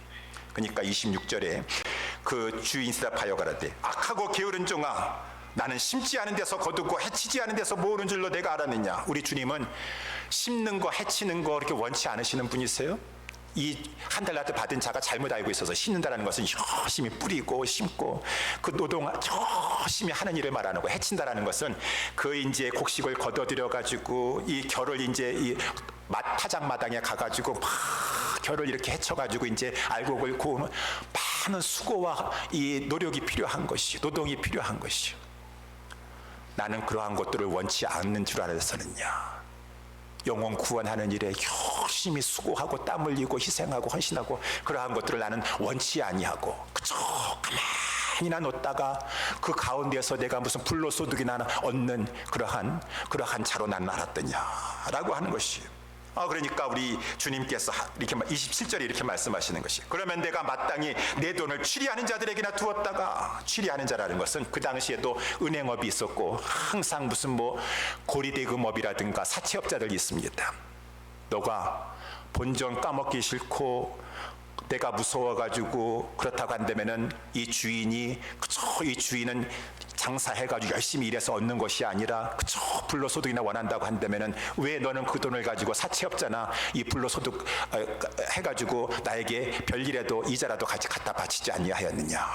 그러니까 26절에 그 주인 대답하여 가라되 악하고 게으른 종아 나는 심지 않은 데서 거두고 해치지 않은 데서 모으는 줄로 내가 알았느냐. 우리 주님은 심는 거 해치는 거 이렇게 원치 않으시는 분이세요? 이 한 달란트 받은 자가 잘못 알고 있어서 심는다라는 것은 열심히 뿌리고 심고 그 노동 열심히 하는 일을 말하는 거, 해친다라는 것은 그 이제 곡식을 걷어들여 가지고 이 결을 이제 이 타작 마당에 가가지고 막 결을 이렇게 해쳐가지고 이제 알곡을 구우는 많은 수고와 이 노력이 필요한 것이, 노동이 필요한 것이. 나는 그러한 것들을 원치 않는 줄 알았었느냐. 영혼 구원하는 일에 열심히 수고하고 땀 흘리고 희생하고 헌신하고 그러한 것들을 나는 원치 아니하고 그저 가만히나 놓다가 그 가운데서 내가 무슨 불로소득이나 얻는 그러한 자로 나는 알았더냐라고 하는 것이에요. 그러니까 우리 주님께서 이렇게 27절에 이렇게 말씀하시는 것이 그러면 내가 마땅히 내 돈을 취리하는 자들에게나 두었다가 취리하는 자라는 것은 그 당시에도 은행업이 있었고 항상 무슨 뭐 고리대금업이라든가 사채업자들이 있습니다. 너가 본전 까먹기 싫고 내가 무서워가지고 그렇다고 한다면은 이 주인은 장사해가지고 열심히 일해서 얻는 것이 아니라 그저 불로소득이나 원한다고 한다면은 왜 너는 그 돈을 가지고 사채업자나 이 불로소득 해가지고 나에게 별일에도 이자라도 같이 갖다 바치지 아니하였느냐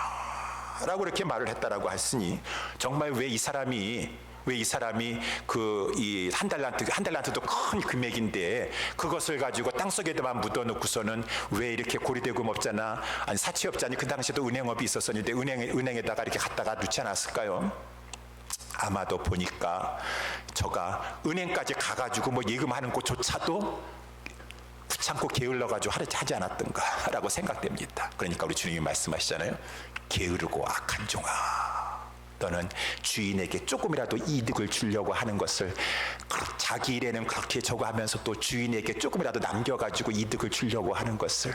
라고 이렇게 말을 했다라고 했으니 정말 왜 이 사람이 그 이 한 달란트도 큰 금액인데 그것을 가지고 땅속에다만 묻어놓고서는 왜 이렇게 고리대금업자나 아니 사채업자니 그 당시에도 은행업이 있었었는데 은행에다가 이렇게 갖다가 놓지 않았을까요? 아마도 보니까 저가 은행까지 가가지고 뭐 예금하는 것조차도 귀찮고 게을러가지고 하지 않았던가라고 생각됩니다. 그러니까 우리 주님이 말씀하시잖아요. 게으르고 악한 종아. 너는 주인에게 조금이라도 이득을 주려고 하는 것을 자기 일에는 그렇게 저거 하면서 또 주인에게 조금이라도 남겨가지고 이득을 주려고 하는 것을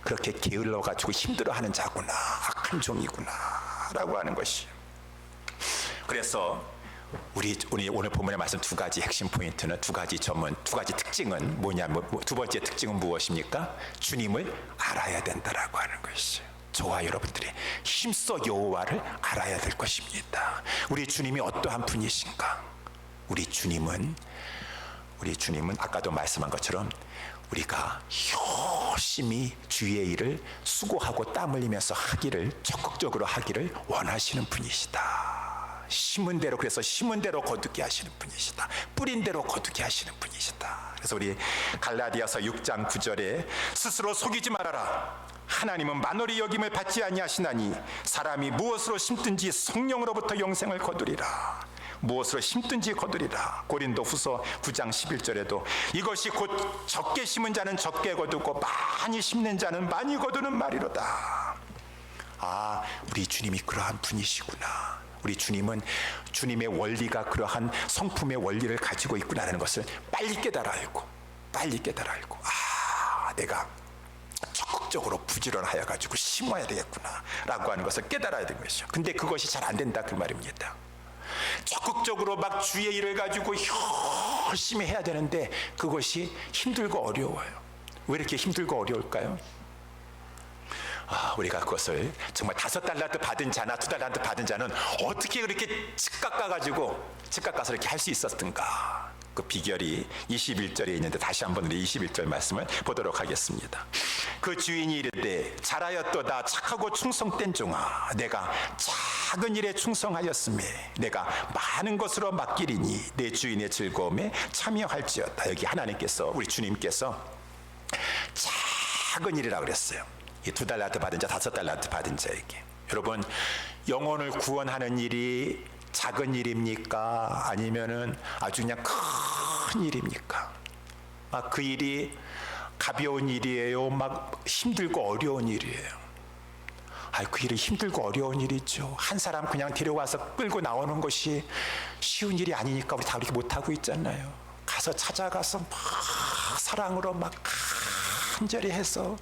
그렇게 게을러가지고 힘들어하는 자구나. 악한 종이구나 라고 하는 것이. 그래서 우리 오늘 본문의 말씀 두 가지 핵심 포인트는 두 가지 특징은 뭐냐면 두 번째 특징은 무엇입니까? 주님을 알아야 된다라고 하는 것이죠. 저와 여러분들이 힘써 여호와를 알아야 될 것입니다. 우리 주님이 어떠한 분이신가? 우리 주님은 아까도 말씀한 것처럼 우리가 열심히 주의 일을 수고하고 땀 흘리면서 적극적으로 하기를 원하시는 분이시다. 심은 대로 거두게 하시는 분이시다. 뿌린 대로 거두게 하시는 분이시다. 그래서 우리 갈라디아서 6장 9절에 스스로 속이지 말아라. 하나님은 만월이 여김을 받지 아니하시나니 사람이 무엇으로 심든지 성령으로부터 영생을 거두리라. 무엇으로 심든지 거두리라. 고린도후서 9장 11절에도 이것이 곧 적게 심은 자는 적게 거두고 많이 심는 자는 많이 거두는 말이로다. 우리 주님이 그러한 분이시구나. 우리 주님은 주님의 원리가 그러한 성품의 원리를 가지고 있구나라는 것을 빨리 깨달아 알고 내가 적극적으로 부지런하여 가지고 심어야 되겠구나 라고 하는 것을 깨달아야 되는 것이죠. 근데 그것이 잘 안 된다 그 말입니다. 적극적으로 막 주의 일을 가지고 열심히 해야 되는데 그것이 힘들고 어려워요. 왜 이렇게 힘들고 어려울까요? 우리가 그것을 정말 5달란트 받은 자나 2달란트 받은 자는 어떻게 그렇게 즉각 가서 이렇게 할 수 있었던가. 그 비결이 21절에 있는데 다시 한번 우리 21절 말씀을 보도록 하겠습니다. 그 주인이 이르되 잘하였도다 착하고 충성된 종아 내가 작은 일에 충성하였음에 내가 많은 것으로 맡기리니 내 주인의 즐거움에 참여할지어다. 여기 하나님께서 우리 주님께서 작은 일이라고 그랬어요. 이 2달란트 받은 자 5달란트 받은 자에게. 여러분 영혼을 구원하는 일이 작은 일입니까? 아니면은 아주 그냥 큰 일입니까? 그 일이 가벼운 일이에요? 막 힘들고 어려운 일이에요? 그 일이 힘들고 어려운 일이죠. 한 사람 그냥 데려와서 끌고 나오는 것이 쉬운 일이 아니니까 우리 다 그렇게 못하고 있잖아요. 찾아가서 막 사랑으로 막 간절히 해서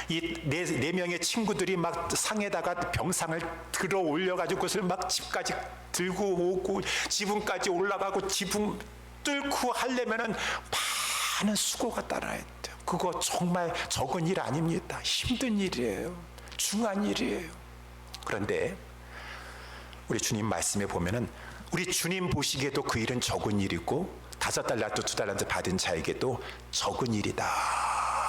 이 네 명의 친구들이 막 상에다가 병상을 들어 올려가지고 그것을 막 집까지 들고 오고 지붕까지 올라가고 지붕 뚫고 하려면은 많은 수고가 따라야 돼요. 그거 정말 적은 일 아닙니다. 힘든 일이에요. 중요한 일이에요. 그런데 우리 주님 말씀에 보면은 우리 주님 보시기에도 그 일은 적은 일이고 5달란트 2달란트 받은 자에게도 적은 일이다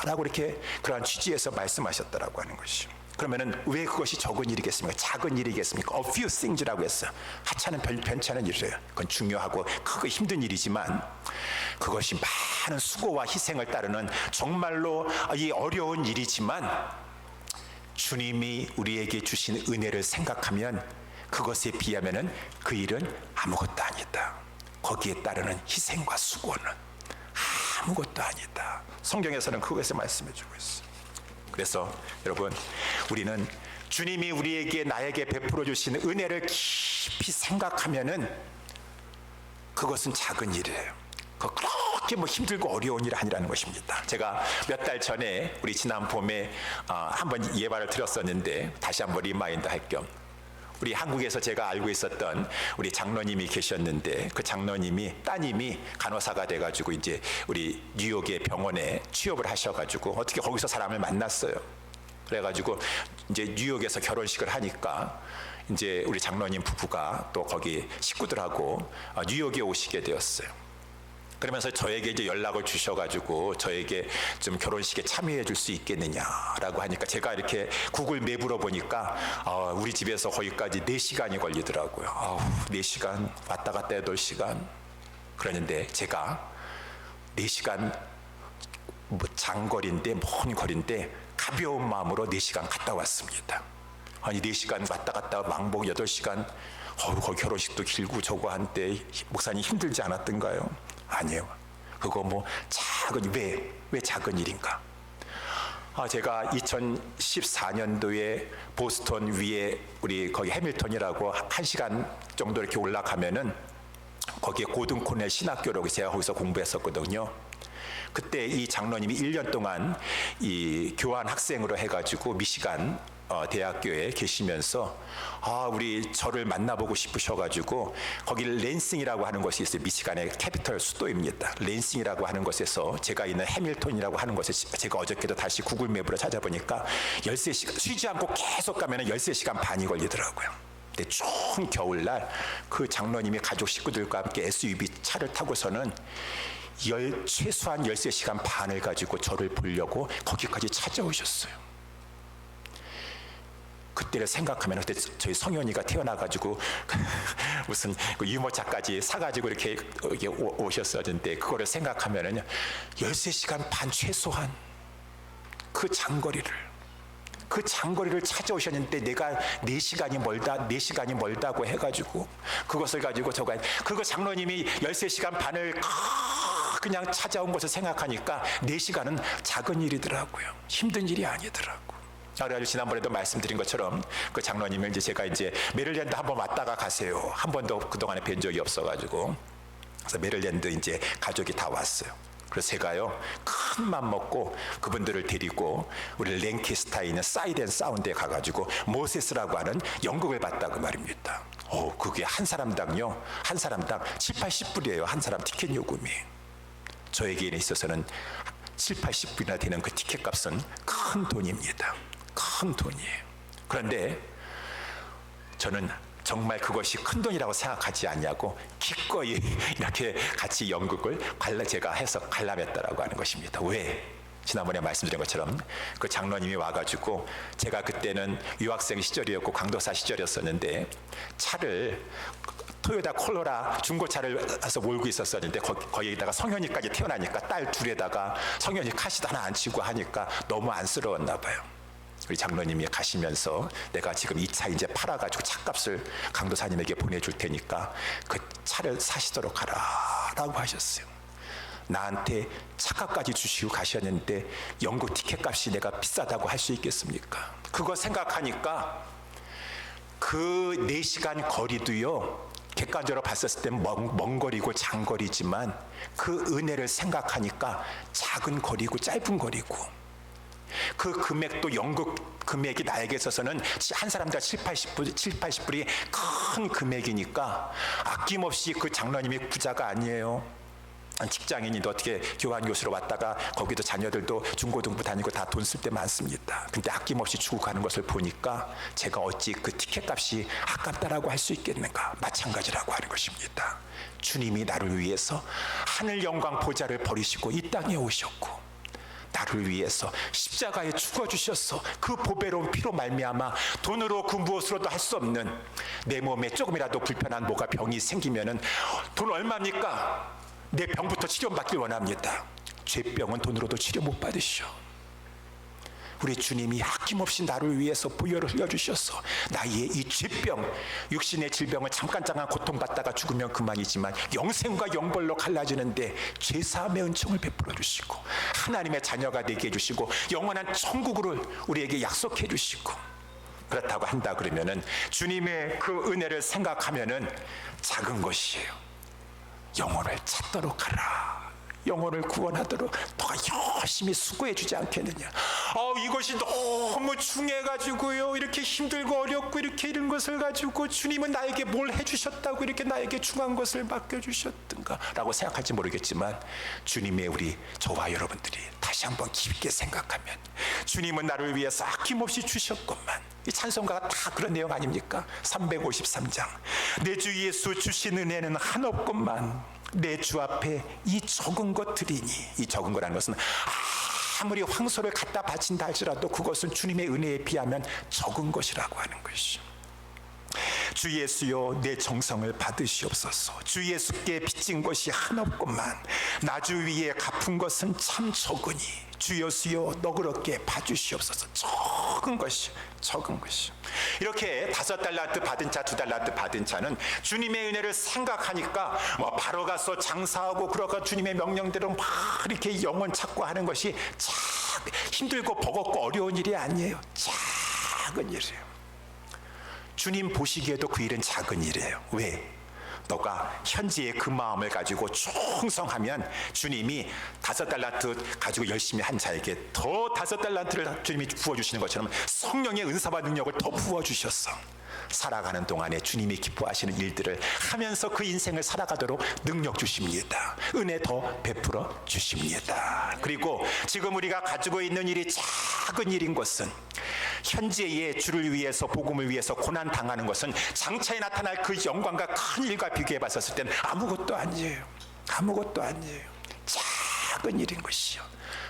라고 이렇게 그러한 취지에서 말씀하셨다라고 하는 것이죠. 그러면은 왜 그것이 적은 일이겠습니까? 작은 일이겠습니까? A few things라고 했어요. 하찮은 변찮은 일이에요. 그건 중요하고 크고 힘든 일이지만 그것이 많은 수고와 희생을 따르는 정말로 이 어려운 일이지만 주님이 우리에게 주신 은혜를 생각하면 그것에 비하면은 그 일은 아무것도 아니다. 거기에 따르는 희생과 수고는 아무것도 아니다. 성경에서는 그것을 말씀해 주고 있어요. 그래서 여러분, 우리는 주님이 우리에게 나에게 베풀어 주신 은혜를 깊이 생각하면은 그것은 작은 일이에요. 그렇게 뭐 힘들고 어려운 일이 아니라는 것입니다. 제가 몇 달 전에 우리 지난 봄에 한번 예발을 드렸었는데 다시 한번 리마인드 할 겸 우리 한국에서 제가 알고 있었던 우리 장로님이 계셨는데 그 장로님이 따님이 간호사가 돼가지고 이제 우리 뉴욕의 병원에 취업을 하셔가지고 어떻게 거기서 사람을 만났어요. 그래가지고 이제 뉴욕에서 결혼식을 하니까 이제 우리 장로님 부부가 또 거기 식구들하고 뉴욕에 오시게 되었어요. 그러면서 저에게 이제 연락을 주셔가지고 저에게 좀 결혼식에 참여해 줄 수 있겠느냐라고 하니까 제가 이렇게 구글 맵으로 보니까 우리 집에서 거기까지 4시간이 걸리더라고요. 4시간 왔다 갔다 8시간. 그러는데 제가 4시간 뭐 장거리인데 먼 거리인데 가벼운 마음으로 4시간 갔다 왔습니다. 아니 4시간 왔다 갔다 왕복 8시간 거기 결혼식도 길고 저거 한때 목사님 힘들지 않았던가요? 아니에요. 그거 뭐 작은 왜 작은 일인가? 제가 2014년도에 보스턴 위에 우리 거기 해밀턴이라고 1시간 정도 이렇게 올라가면은 거기에 고든 코넬 신학교라고 제가 거기서 공부했었거든요. 그때 이 장로님이 1년 동안 이 교환 학생으로 해가지고 미시간 대학교에 계시면서 우리 저를 만나보고 싶으셔가지고 거기 랜싱이라고 하는 곳이 있어요. 미시간의 캐피털 수도입니다. 랜싱이라고 하는 곳에서 제가 있는 해밀턴이라고 하는 곳에 제가 어저께도 다시 구글 맵으로 찾아보니까 13시간 쉬지 않고 계속 가면 13시간 반이 걸리더라고요. 근데 추운 겨울날 그 장로님이 가족 식구들과 함께 SUV 차를 타고서는 최소한 13시간 반을 가지고 저를 보려고 거기까지 찾아오셨어요. 그때를 생각하면 그때 저희 성현이가 태어나가지고 무슨 유모차까지 사가지고 이렇게 오셨었는데 그거를 생각하면은요 13시간 반 최소한 그 장거리를 찾아오셨는데 내가 4시간이 멀다고 해가지고 그것을 가지고 그거 장로님이 13시간 반을 그냥 찾아온 것을 생각하니까 4시간은 작은 일이더라고요. 힘든 일이 아니더라고. 그래가지고 지난번에도 말씀드린 것처럼 그 장로님을 제가 메릴랜드 한번 왔다가 가세요. 한 번도 그동안에 뵌 적이 없어가지고 그래서 메릴랜드 이제 가족이 다 왔어요. 그래서 제가요 큰 맘 먹고 그분들을 데리고 우리 랭캐스타에 있는 사이드 앤 사운드에 가가지고 모세스라고 하는 연극을 봤다고 말입니다. 그게 한 사람당 7, 80불이에요. 한 사람 티켓 요금이. 저에게 있어서는 7, 80불이나 되는 그 티켓 값은 큰 돈입니다. 큰 돈이에요. 그런데 저는 정말 그것이 큰 돈이라고 생각하지 않냐고 기꺼이 이렇게 같이 연극을 제가 해서 관람했다라고 하는 것입니다. 왜? 지난번에 말씀드린 것처럼 그 장로님이 와가지고 제가 그때는 유학생 시절이었고 강도사 시절이었었는데 차를 토요타 콜로라 중고차를 해서 몰고 있었었는데 거기에다가 성현이까지 태어나니까 딸 둘에다가 성현이 카시도 하나 안 치고 하니까 너무 안쓰러웠나 봐요. 우리 장로님이 가시면서 내가 지금 이 차 이제 팔아가지고 차값을 강도사님에게 보내줄 테니까 그 차를 사시도록 하라라고 하셨어요. 나한테 차값까지 주시고 가셨는데 연극 티켓 값이 내가 비싸다고 할 수 있겠습니까? 그거 생각하니까 그 4시간 거리도요 객관적으로 봤었을 때 먼 거리고 장거리지만 그 은혜를 생각하니까 작은 거리고 짧은 거리고 그 금액도 연극 금액이 나에게 있어서는 한 사람당 7, 80불이 큰 금액이니까 아낌없이 그 장로님이 부자가 아니에요. 직장인인데 어떻게 교환교수로 왔다가 거기도 자녀들도 중고등부 다니고 다 돈 쓸 때 많습니다. 근데 아낌없이 주고 가는 것을 보니까 제가 어찌 그 티켓값이 아깝다라고 할 수 있겠는가? 마찬가지라고 하는 것입니다. 주님이 나를 위해서 하늘 영광 보좌를 버리시고 이 땅에 오셨고 나를 위해서 십자가에 죽어주셔서 그 보배로운 피로 말미암아 돈으로 그 무엇으로도 할 수 없는 내 몸에 조금이라도 불편한 뭐가 병이 생기면은 돈 얼마입니까? 내 병부터 치료받길 원합니다. 죄병은 돈으로도 치료 못 받으시오. 우리 주님이 아낌없이 나를 위해서 보혈을 흘려주셔서 나의 이 죄병, 육신의 질병을 잠깐 고통받다가 죽으면 그만이지만 영생과 영벌로 갈라지는데 죄사함의 은총을 베풀어 주시고 하나님의 자녀가 되게 해주시고 영원한 천국을 우리에게 약속해 주시고 그렇다고 한다 그러면은 주님의 그 은혜를 생각하면은 작은 것이에요. 영혼을 찾도록 하라. 영혼을 구원하도록 너가 열심히 수고해 주지 않겠느냐. 이것이 너무 중해가지고요, 이렇게 힘들고 어렵고 이렇게 이런 것을 가지고 주님은 나에게 뭘 해주셨다고 이렇게 나에게 중한 것을 맡겨주셨던가 라고 생각할지 모르겠지만 주님의 우리 저와 여러분들이 다시 한번 깊게 생각하면 주님은 나를 위해서 아낌없이 주셨건만, 이 찬송가가 다 그런 내용 아닙니까? 353장 내 주 예수 주신 은혜는 한없건만 내 주 앞에 이 적은 것 드리니, 이 적은 거라는 것은 아무리 황소를 갖다 바친다 할지라도 그것은 주님의 은혜에 비하면 적은 것이라고 하는 것이죠. 주 예수여 내 정성을 받으시옵소서. 주 예수께 빚진 것이 한없건만 나 주 위에 갚은 것은 참 적으니 주 예수여 너그럽게 봐주시옵소서. 적은 것이 이렇게 5달란트 받은 자, 2달란트 받은 자는 주님의 은혜를 생각하니까 바로 가서 장사하고 그러가 주님의 명령대로 막 이렇게 영혼 찾고 하는 것이 참 힘들고 버겁고 어려운 일이 아니에요. 작은 일이에요. 주님 보시기에도 그 일은 작은 일이에요. 왜? 너가 현지의 그 마음을 가지고 충성하면 주님이 5달란트 가지고 열심히 한 자에게 더 5달란트를 주님이 부어주시는 것처럼 성령의 은사와 능력을 더 부어주셨어. 살아가는 동안에 주님이 기뻐하시는 일들을 하면서 그 인생을 살아가도록 능력 주십니다. 은혜 더 베풀어 주십니다. 그리고 지금 우리가 가지고 있는 일이 작은 일인 것은, 현재의 주를 위해서 복음을 위해서 고난 당하는 것은 장차에 나타날 그 영광과 큰 일과 비교해 봤었을 때는 아무것도 아니에요. 작은 일인 것이요.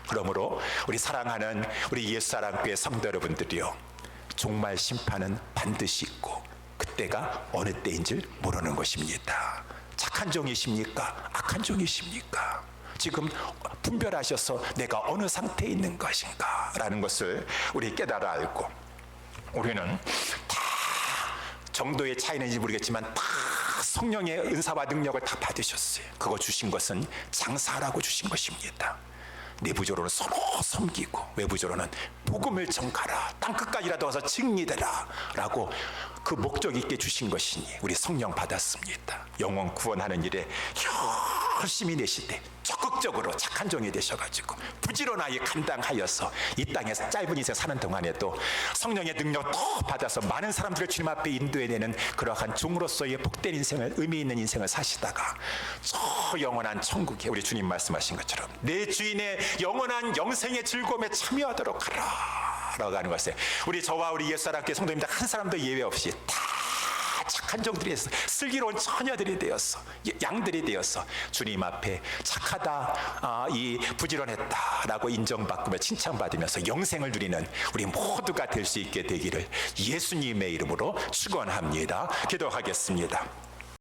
그러므로 우리 사랑하는 우리 옛사랑교회 성도 여러분들이요, 종말 심판은 반드시 있고 그때가 어느 때인 줄 모르는 것입니다. 착한 종이십니까? 악한 종이십니까? 지금 분별하셔서 내가 어느 상태에 있는 것인가 라는 것을 우리 깨달아 알고, 우리는 다 정도의 차이는지 모르겠지만 다 성령의 은사와 능력을 다 받으셨어요. 그거 주신 것은 장사하라고 주신 것입니다. 내부적으로는 서로 섬기고 외부적으로는 복음을 전가라, 땅끝까지라도 와서 증리되라 라고 그 목적 있게 주신 것이니 우리 성령 받았습니다. 영혼 구원하는 일에 열심히 내시되 적극적으로 착한 종이 되셔가지고 부지런하게 감당하여서 이 땅에서 짧은 인생 사는 동안에도 성령의 능력 더 받아서 많은 사람들을 주님 앞에 인도해내는 그러한 종으로서의 복된 인생을, 의미 있는 인생을 사시다가 저 영원한 천국에 우리 주님 말씀하신 것처럼 내 주인의 영원한 영생의 즐거움에 참여하도록 하라 라고 하는 것에, 우리 저와 우리 옛사람께 성도님들 한 사람도 예외 없이 다 착한 종들이 되어서 슬기로운 처녀들이 되어서 양들이 되어서 주님 앞에 착하다, 이 부지런했다라고 인정받으며 칭찬받으면서 영생을 누리는 우리 모두가 될 수 있게 되기를 예수님의 이름으로 축원합니다. 기도하겠습니다.